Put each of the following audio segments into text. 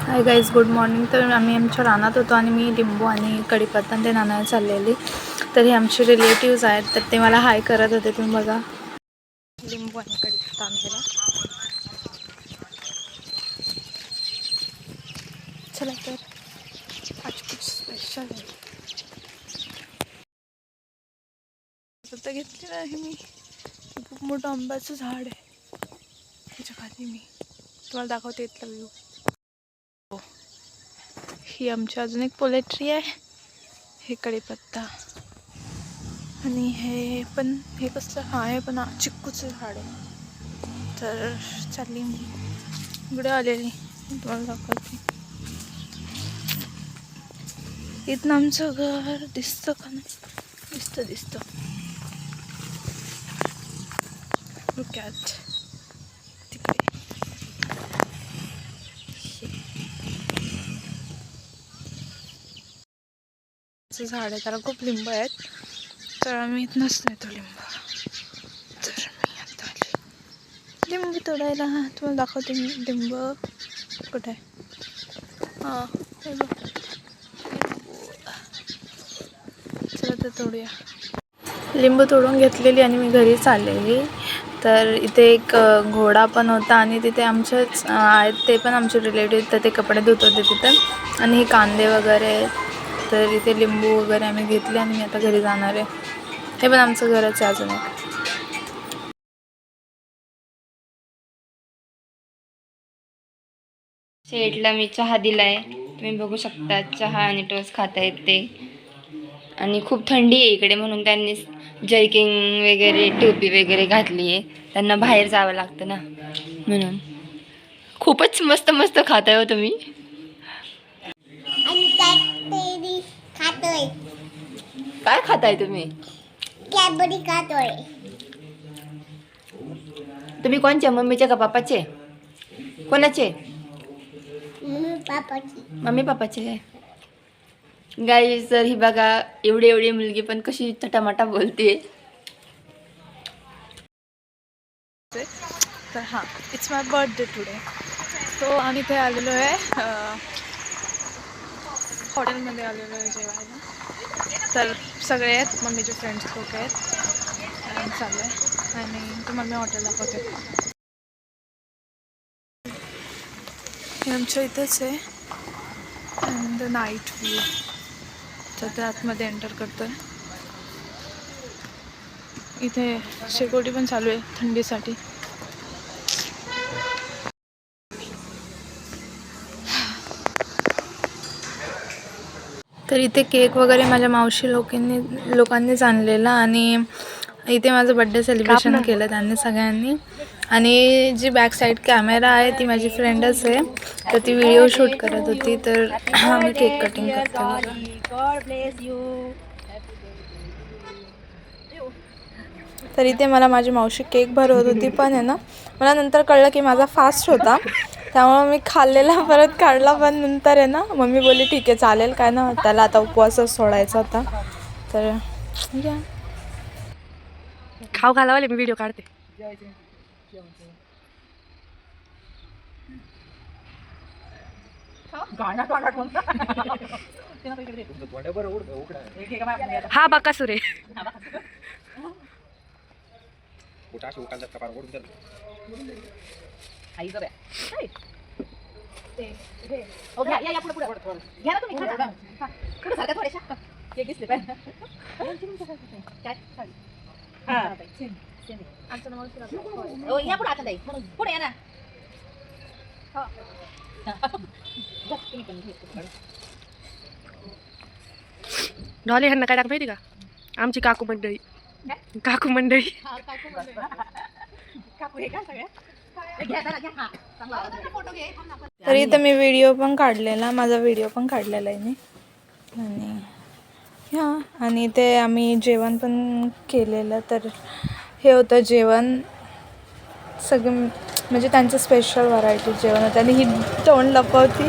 Hi guys, good morning. तर आम्ही आमच्या रानात होतो आणि मी लिंबू आणि कढीपत्ता ते नानायला चाललेली. तर हे आमचे रिलेटिव्स आहेत, तर ते मला हाय करत होते. तुम्ही बघा, लिंबू आणि कढीपत्ता आणायला. चला तर आज खूप स्पेशल आहे. आता घेतलेलं आहे मी. खूप मोठं आंब्याचं झाड आहे, त्याच्या खाली मी तुम्हाला दाखवते इथला व्ह्यू. ही आमची अजून एक पोलेट्री आहे. हे कढीपत्ता आणि हे कसलं आहे पण चिक्कूचं झाड आहे. तर चालली मी इकडे आलेली, तुम्हाला दाखवते. इथनं आमचं घर दिसतं का नाही? दिसतं. लुक ॲट तिकडे झाड आहे, त्याला खूप लिंब आहेत. तर आम्ही इथनंच नेतो लिंब. तर मी आता आले लिंब तोडायला. तुम्हाला दाखवते मी लिंब कुठे आहे. हां, चला तर तोडूया. लिंबू तोडून घेतलेली आणि मी घरी चाललेली. तर इथे एक घोडा पण होता आणि तिथे आमचेच आहेत, ते पण आमचे रिलेटिव्ह, तर ते कपडे धुत होते तिथं. आणि हे कांदे वगैरे, तर इथे लिंबू वगैरे आम्ही घेतले आणि मी आता घरी जाणार आहे. हे पण आमचं घरच आहे अजून एक. शेटला मी चहा दिलाय, तुम्ही बघू शकता. चहा आणि टोस्ट खाता येते आणि खूप थंडी आहे इकडे, म्हणून त्यांनी जर्किंग वगैरे टोपी वगैरे घातली आहे. त्यांना बाहेर जावं लागतं ना, म्हणून. खूपच मस्त मस्त खाताय हो तुम्ही. काय खाताय तुम्ही? कॅडबरी खातोय. तुम्ही कोणच्या, मम्मीच्या का पापाचे? कोणाचे? मम्मी पापाचे. गाईस, तर ही बघा, एवढी मुलगी पण कशी चटामटा बोलते. तर हां, इट्स माय बर्थडे टुडे. तो आम्ही इथे आलेलो आहे, हॉटेलमध्ये आलेलो आहे जेवायला. तर सगळे आहेत, मम्मीचे फ्रेंड्स लोक आहेत. चालू आहे आणि तुम्हाला मी हॉटेल दाखवते. हे आमच्या इथंच आहे अँड द नाईट व्ह्यू. तर ते आतमध्ये एंटर करतो आहे. इथे शेकोटी पण चालू आहे थंडीसाठी. तर इथे केक वगैरे माझ्या मावशी लोकांनीच आणलेला आणि इथे माझं बड्डे सेलिब्रेशन केलं त्यांनी सगळ्यांनी. आणि जी बॅक साईड कॅमेरा आहे ती माझी फ्रेंडच आहे, तर ती व्हिडिओ शूट करत होती. तर आम्ही केक कटिंग करतो. तर इथे मला माझी मावशी केक भरवत होती, पण आहे ना, मला नंतर कळलं की माझा फास्ट होता, त्यामुळे मी खाल्लेला परत काढला. पण नंतर आहे ना, मम्मी बोलली ठीक आहे चालेल, काय ना, त्याला आता उपवासच सोडायचा होता. तर या खाऊ घालावाले मी व्हिडिओ काढते. हा बका सुरे. डॉली ह्यांना काय टाक माहिती का? आमची काकू मंडळी. तर इथं मी व्हिडिओ पण काढलेला, माझा व्हिडिओ पण काढलेला आहे मी. आणि आणि ते आम्ही जेवण पण केलेलं. तर हे होतं जेवण, सगळं म्हणजे त्यांचं स्पेशल व्हरायटी जेवण होतं. आणि ही तोंड लपवती,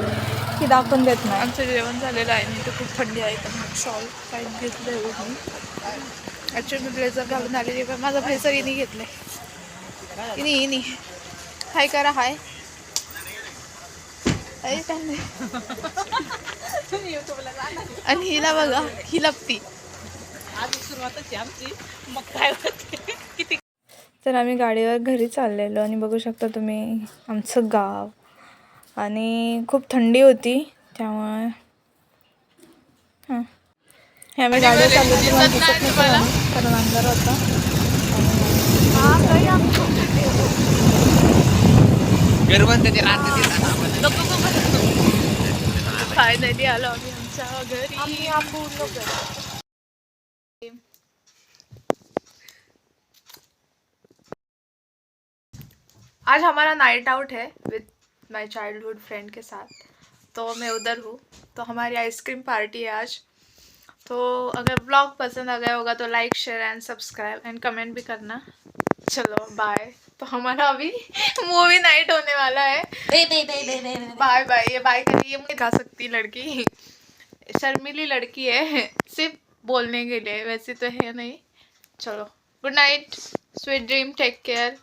ही दाखवून देत नाही. आमचं जेवण झालेलं आहे. मी तर खूप थंडी आहे, तर शॉल काय घेतलं आहे मी. ॲक्च्युली मी ब्लेझर घालून आलेली, पण माझा ब्लेझर हिने घेतलं आहे. हिने हाय करा, हाय. आणि हिला बघा, ही लपती. तर आम्ही गाडीवर घरी चाललेलो आणि बघू शकता तुम्ही आमचं गाव. आणि खूप थंडी होती त्यामुळे हे आम्ही गाडीवर चाललो तुम्हाला दिसत नाही कारण अंधार होता. फायनली आलो आम्ही आमच्या घरी. आज हमारा नाइट आउट है विद माय चाइल्डहुड फ्रेंड के साथ, तो मैं उधर हूँ. तो हमारी आइसक्रीम पार्टी है आज. तो अगर ब्लॉग पसंद आ गया होगा तो like share end subscribe end comment भी करना. चलो बाय. तो हमारा अभी मूवी नाइट होने वाला है. Bye bye. ये बाय करिए. मुझे गा सकती लड़की, शर्मीली लड़की है, सिर्फ बोलने के लिए, वैसे तो है नहीं. चलो good night, sweet dream, take care.